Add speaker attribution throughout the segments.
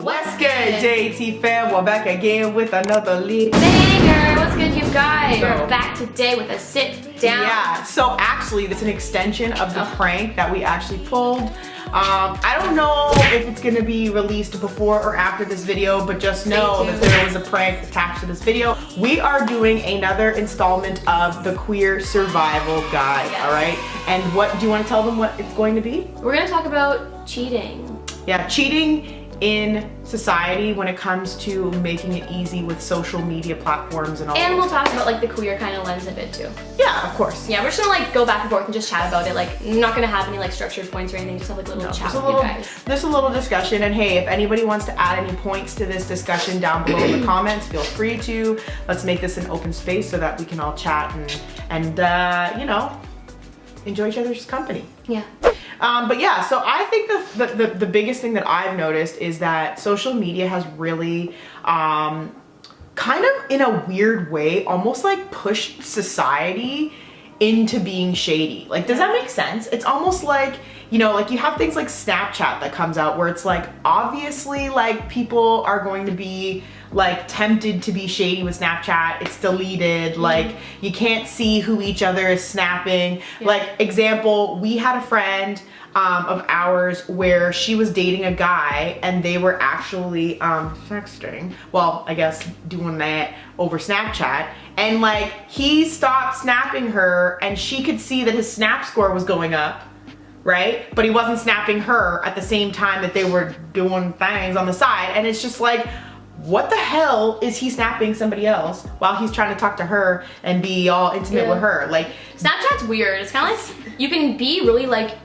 Speaker 1: What's good, JT fam? We're back again with another lead
Speaker 2: banger. What's good, you guys?
Speaker 1: So,
Speaker 2: we're back today with a sit down.
Speaker 1: Yeah, so actually, it's an extension of the prank that we actually pulled. I don't know if it's gonna be released before or after this video, but just know that there was a prank attached to this video. We are doing another installment of the Queer Survival Guide,
Speaker 2: Yes.
Speaker 1: all right? And what, do you wanna tell them what it's going to be?
Speaker 2: We're gonna talk about cheating.
Speaker 1: Yeah, cheating in society when it comes to making it easy with social media platforms and all.
Speaker 2: And we'll talk about like the queer kind of lens of it too.
Speaker 1: Yeah, of course.
Speaker 2: Yeah, we're just gonna like go back and forth and just chat about it. Like, not gonna have any like structured points or anything. Just have like a little chat with you guys.
Speaker 1: There's a little discussion, and hey, if anybody wants to add any points to this discussion down below in the comments, feel free to. Let's make this an open space so that we can all chat and you know, enjoy each other's company.
Speaker 2: Yeah.
Speaker 1: But yeah, so I think the biggest thing that I've noticed is that social media has really kind of in a weird way almost like pushed society into being shady. Like, does that make sense? It's almost like, you know, like you have things like Snapchat that comes out where it's like, obviously like people are going to be like tempted to be shady with Snapchat. It's deleted. Like, you can't see who each other is snapping. Like, example, we had a friend of ours where she was dating a guy and they were actually sexting. Well, I guess doing that over Snapchat. And like, he stopped snapping her and she could see that his snap score was going up, right? But he wasn't snapping her at the same time that they were doing things on the side. And it's just like, what the hell is he snapping somebody else while he's trying to talk to her and be all intimate with her? Like,
Speaker 2: Snapchat's weird. It's kind of like, you can be really like,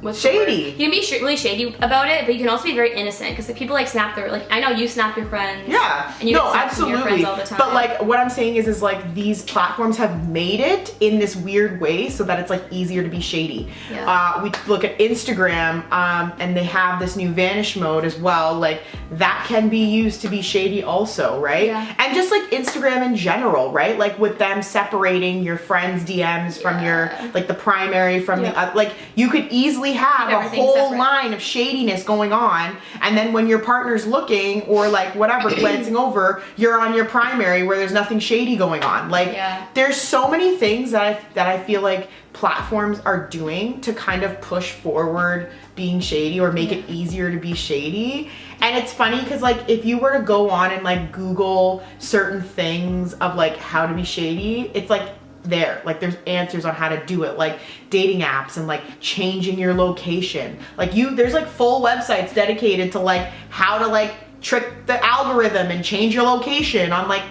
Speaker 2: what's
Speaker 1: shady.
Speaker 2: You can be really shady about it, but you can also be very innocent because if people like snap their, like, I know you snap your friends.
Speaker 1: Yeah.
Speaker 2: And you
Speaker 1: no,
Speaker 2: get snaps from
Speaker 1: absolutely.
Speaker 2: your friends all the time.
Speaker 1: But like, what I'm saying is like these platforms have made it in this weird way so that it's like easier to be shady.
Speaker 2: Yeah.
Speaker 1: We look at Instagram and they have this new vanish mode as well. Like, that can be used to be shady also, right?
Speaker 2: Yeah.
Speaker 1: And just like Instagram in general, right? Like with them separating your friends' DMs from your, like the primary from the, like you could easily have a whole line of shadiness going on, and then when your partner's looking or like whatever glancing over, you're on your primary where there's nothing shady going on. Like, there's so many things that I feel like platforms are doing to kind of push forward being shady or make it easier to be shady. And it's funny because like if you were to go on and like Google certain things of like how to be shady, it's like there's answers on how to do it, like dating apps and like changing your location. Like there's like full websites dedicated to like how to like trick the algorithm and change your location on like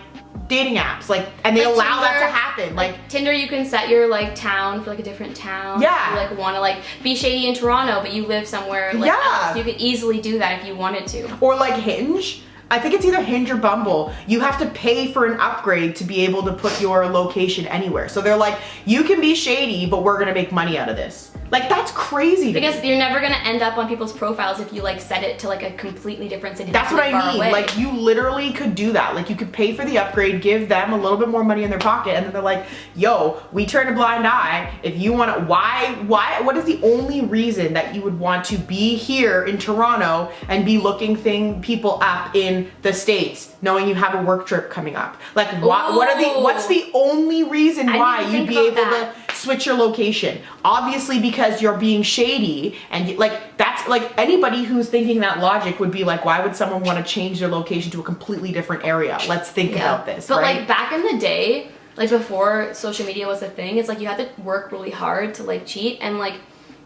Speaker 1: dating apps, like, and they allow that to happen. Like
Speaker 2: Tinder, you can set your like town for like a different town.
Speaker 1: Yeah.
Speaker 2: If you like want to like be shady in Toronto, but you live somewhere like else. You could easily do that if you wanted to.
Speaker 1: Or like Hinge. I think it's either Hinge or Bumble. You have to pay for an upgrade to be able to put your location anywhere. So they're like, you can be shady, but we're gonna make money out of this. Like, that's crazy to
Speaker 2: because
Speaker 1: me.
Speaker 2: You're never gonna end up on people's profiles if you like set it to like a completely different city.
Speaker 1: That's what I mean. Like, you literally could do that. Like, you could pay for the upgrade, give them a little bit more money in their pocket, and then they're like, yo, we turn a blind eye. If you want to, what is the only reason that you would want to be here in Toronto and be looking people up in the States, knowing you have a work trip coming up? Like, what's the only reason why you'd be able to switch your location? Obviously because you're being shady, and like, that's like, anybody who's thinking that logic would be like, why would someone want to change their location to a completely different area? Let's think about this.
Speaker 2: But
Speaker 1: right?
Speaker 2: like back in the day, like before social media was a thing, it's like you had to work really hard to like cheat, and like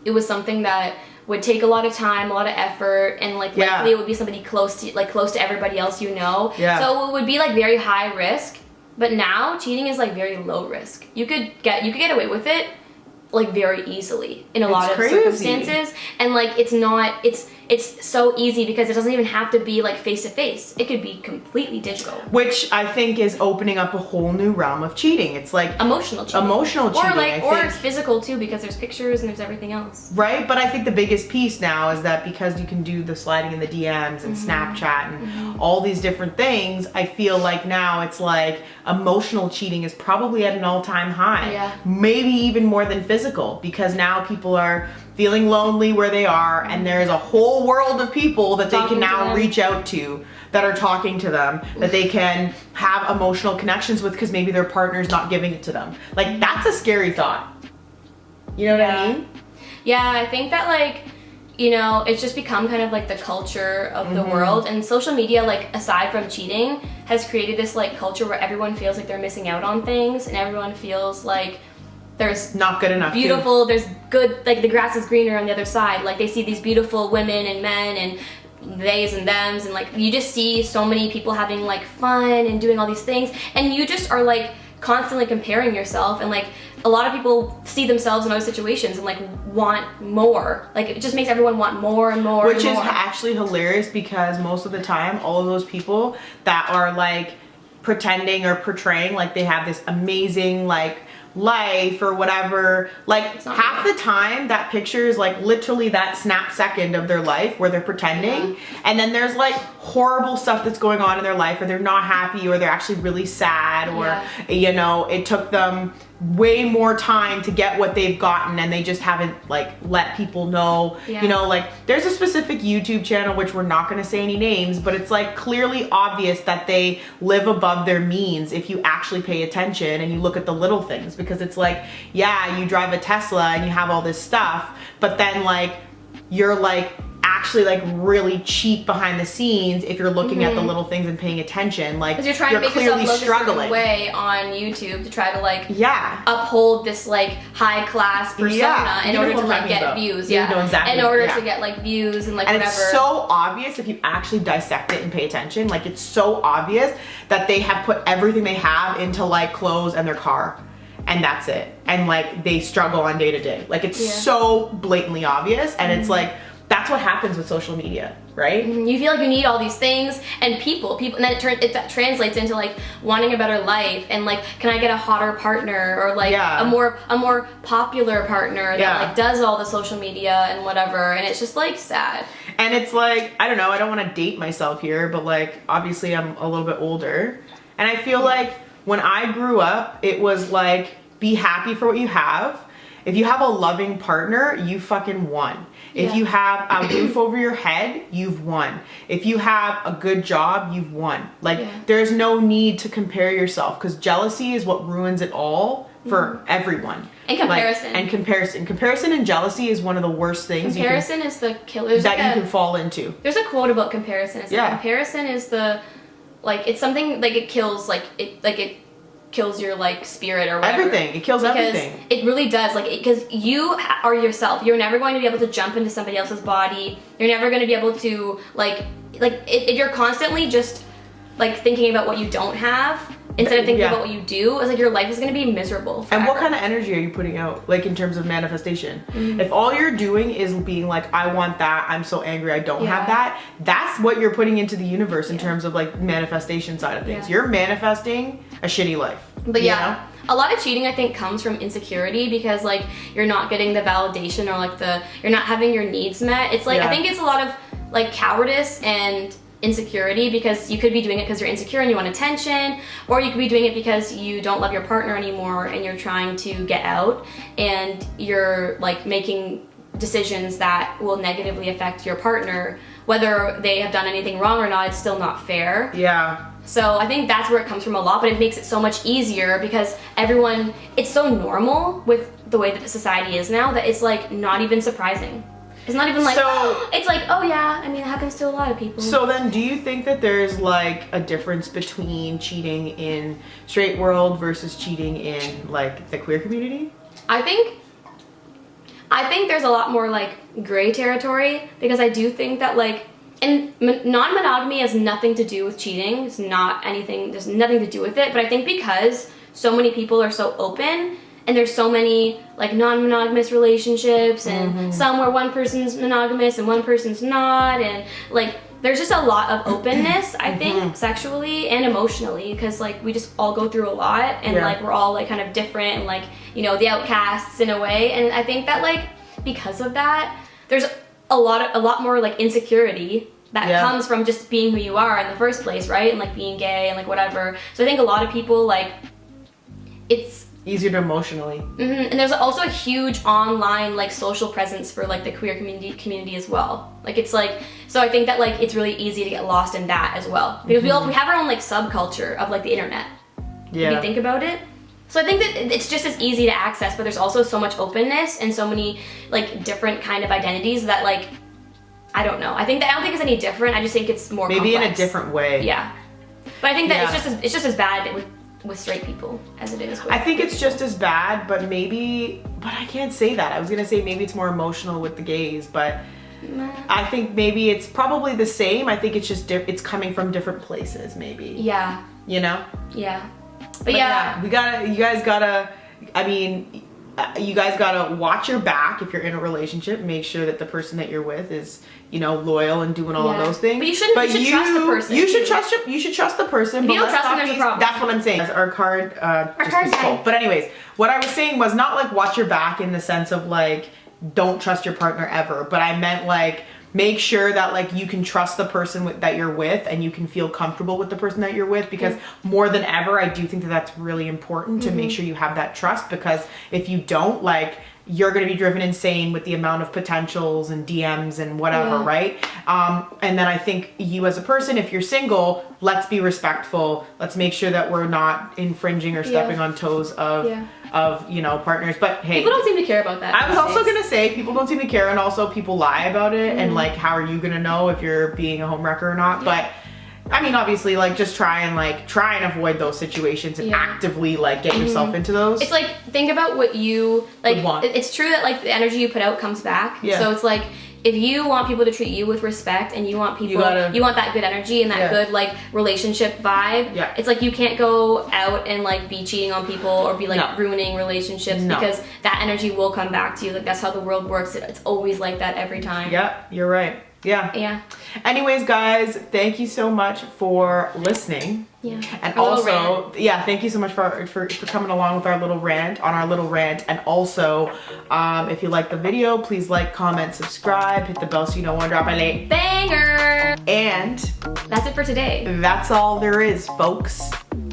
Speaker 2: it was something that would take a lot of time, a lot of effort, and like likely it would be somebody close to everybody else you know. So it would be like very high risk. But now cheating is like very low risk. You could get away with it like very easily in a lot of circumstances, and like it's so easy because it doesn't even have to be like face to face. It could be completely digital,
Speaker 1: which I think is opening up a whole new realm of cheating. It's like
Speaker 2: emotional cheating,
Speaker 1: or
Speaker 2: it's physical too, because there's pictures and there's everything else,
Speaker 1: right? But I think the biggest piece now is that because you can do the sliding in the DMs and Snapchat and all these different things, I feel like now it's like emotional cheating is probably at an all-time high, maybe even more than physical, because now people are feeling lonely where they are, and there's a whole whole world of people that they can now
Speaker 2: them.
Speaker 1: reach out to, that are talking to them, that they can have emotional connections with, because maybe their partner's not giving it to them. Like, that's a scary thought. You know what I mean?
Speaker 2: Yeah, I think that, like, you know, it's just become kind of like the culture of the world, and social media, like, aside from cheating, has created this like culture where everyone feels like they're missing out on things, and everyone feels like there's
Speaker 1: not good enough.
Speaker 2: Beautiful, there's good, like the grass is greener on the other side. Like, they see these beautiful women and men and theys and thems, and like you just see so many people having like fun and doing all these things, and you just are like constantly comparing yourself, and like a lot of people see themselves in other situations and like want more. Like, it just makes everyone want more and more.
Speaker 1: Which
Speaker 2: and more.
Speaker 1: is actually hilarious, because most of the time all of those people that are like pretending or portraying like they have this amazing like life or whatever, like half the time that picture is like literally that snap second of their life where they're pretending, and then there's like horrible stuff that's going on in their life, or they're not happy, or they're actually really sad, or you know, it took them way more time to get what they've gotten, and they just haven't like let people know. You know, like there's a specific YouTube channel, which we're not going to say any names, but it's like clearly obvious that they live above their means if you actually pay attention and you look at the little things, because it's like, yeah, you drive a Tesla and you have all this stuff, but then like you're like actually like really cheap behind the scenes if you're looking at the little things and paying attention. Like,
Speaker 2: you're trying to make
Speaker 1: clearly
Speaker 2: yourself look
Speaker 1: struggling
Speaker 2: a certain way on YouTube to try to like
Speaker 1: yeah
Speaker 2: uphold this like high class persona in order to like get views.
Speaker 1: You know exactly.
Speaker 2: In order to get like views and like
Speaker 1: and
Speaker 2: whatever.
Speaker 1: It's so obvious if you actually dissect it and pay attention. Like, it's so obvious that they have put everything they have into like clothes and their car, and that's it. And like they struggle on day to day. Like, it's so blatantly obvious, and it's like that's what happens with social media, right?
Speaker 2: You feel like you need all these things and people, and then it translates into like wanting a better life, and like, can I get a hotter partner, or like a more popular partner that like does all the social media and whatever, and it's just like sad.
Speaker 1: And it's like, I don't know, I don't want to date myself here, but like obviously I'm a little bit older, and I feel like when I grew up, it was like, be happy for what you have. If you have a loving partner, you fucking won. If you have a roof over your head, you've won. If you have a good job, you've won. Like, there's no need to compare yourself, because jealousy is what ruins it all for everyone.
Speaker 2: And comparison.
Speaker 1: Like, comparison and jealousy is one of the worst things
Speaker 2: comparison is the killer
Speaker 1: that you can fall into.
Speaker 2: There's a quote about comparison. It's like, comparison is the, like, it's something like it kills, like it kills your like spirit or whatever.
Speaker 1: Everything. It kills everything.
Speaker 2: It really does. Like, because you are yourself. You're never going to be able to jump into somebody else's body. You're never going to be able to like if you're constantly just like thinking about what you don't have instead of thinking about what you do, it's like your life is going to be miserable forever.
Speaker 1: And what kind of energy are you putting out, like in terms of manifestation? If all you're doing is being like, I want that, I'm so angry I don't have that, that's what you're putting into the universe in terms of like manifestation side of things. You're manifesting a shitty life.
Speaker 2: But a lot of cheating, I think, comes from insecurity, because like you're not getting the validation, or like you're not having your needs met. It's like, I think it's a lot of like cowardice and insecurity, because you could be doing it because you're insecure and you want attention, or you could be doing it because you don't love your partner anymore and you're trying to get out, and you're like making decisions that will negatively affect your partner, whether they have done anything wrong or not. It's still not fair. So I think that's where it comes from a lot, but it makes it so much easier because everyone, it's so normal with the way that the society is now that it's like not even surprising. It's not even like, it's like, oh yeah, I mean, it happens to a lot of people.
Speaker 1: So then do you think that there's like a difference between cheating in straight world versus cheating in like the queer community?
Speaker 2: I think there's a lot more like gray territory, because I do think that like, and non-monogamy has nothing to do with cheating. It's not anything, there's nothing to do with it. But I think because so many people are so open, and there's so many like non-monogamous relationships, and some where one person's monogamous and one person's not, and like there's just a lot of openness, I think, sexually and emotionally, because like we just all go through a lot, and like we're all like kind of different, and like, you know, the outcasts in a way. And I think that like because of that, there's a lot more like insecurity that comes from just being who you are in the first place, right? And like being gay and like whatever. So I think a lot of people like, it's
Speaker 1: Easier to emotionally.
Speaker 2: And there's also a huge online like social presence for like the queer community as well. Like it's like, so I think that like it's really easy to get lost in that as well, because we have our own like subculture of like the internet.
Speaker 1: Yeah.
Speaker 2: If you think about it. So I think that it's just as easy to access, but there's also so much openness and so many like different kind of identities that like, I don't know. I don't think it's any different. I just think it's more
Speaker 1: maybe
Speaker 2: complex.
Speaker 1: in a different way.
Speaker 2: Yeah. But I think that it's just as bad with straight people as it is with
Speaker 1: I think it's just as bad, but I can't say that. I was gonna say maybe it's more emotional with the gays, but I think maybe it's probably the same. I think it's just it's coming from different places, maybe.
Speaker 2: Yeah.
Speaker 1: You know?
Speaker 2: Yeah. But yeah.
Speaker 1: You guys gotta watch your back if you're in a relationship. Make sure that the person that you're with is, you know, loyal and doing all of those things.
Speaker 2: But you should trust the person.
Speaker 1: You should trust the person.
Speaker 2: If you don't trust them, there's a problem.
Speaker 1: That's what I'm saying. Our card just was full. But anyways, what I was saying was not like watch your back in the sense of like don't trust your partner ever, but I meant like make sure that like you can trust the person that you're with and you can feel comfortable with the person that you're with, because more than ever I do think that that's really important to make sure you have that trust, because if you don't, like you're going to be driven insane with the amount of potentials and DMs and whatever, right? And then I think you as a person, if you're single, let's be respectful. Let's make sure that we're not infringing or stepping on toes of you know, partners. But hey,
Speaker 2: people don't seem to care about that.
Speaker 1: I was also gonna say people don't seem to care, and also people lie about it, and like how are you gonna know if you're being a homewrecker or not? But I mean, obviously, like just try and avoid those situations and actively like get yourself into those.
Speaker 2: It's like think about what you like.
Speaker 1: Want.
Speaker 2: It's true that like the energy you put out comes back.
Speaker 1: Yeah.
Speaker 2: So it's like if you want people to treat you with respect and you want people, you want that good energy and that good like relationship vibe.
Speaker 1: Yeah.
Speaker 2: It's like you can't go out and like be cheating on people or be like ruining relationships because that energy will come back to you. Like that's how the world works. It's always like that every time.
Speaker 1: Yeah, you're right. Yeah.
Speaker 2: Yeah.
Speaker 1: Anyways, guys, thank you so much for listening.
Speaker 2: Yeah.
Speaker 1: And also, thank you so much for coming along with our little rant, And also, if you like the video, please like, comment, subscribe, hit the bell so you know when I drop my late
Speaker 2: banger.
Speaker 1: And
Speaker 2: that's it for today.
Speaker 1: That's all there is, folks.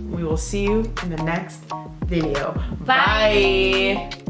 Speaker 1: We will see you in the next video.
Speaker 2: Bye. Bye.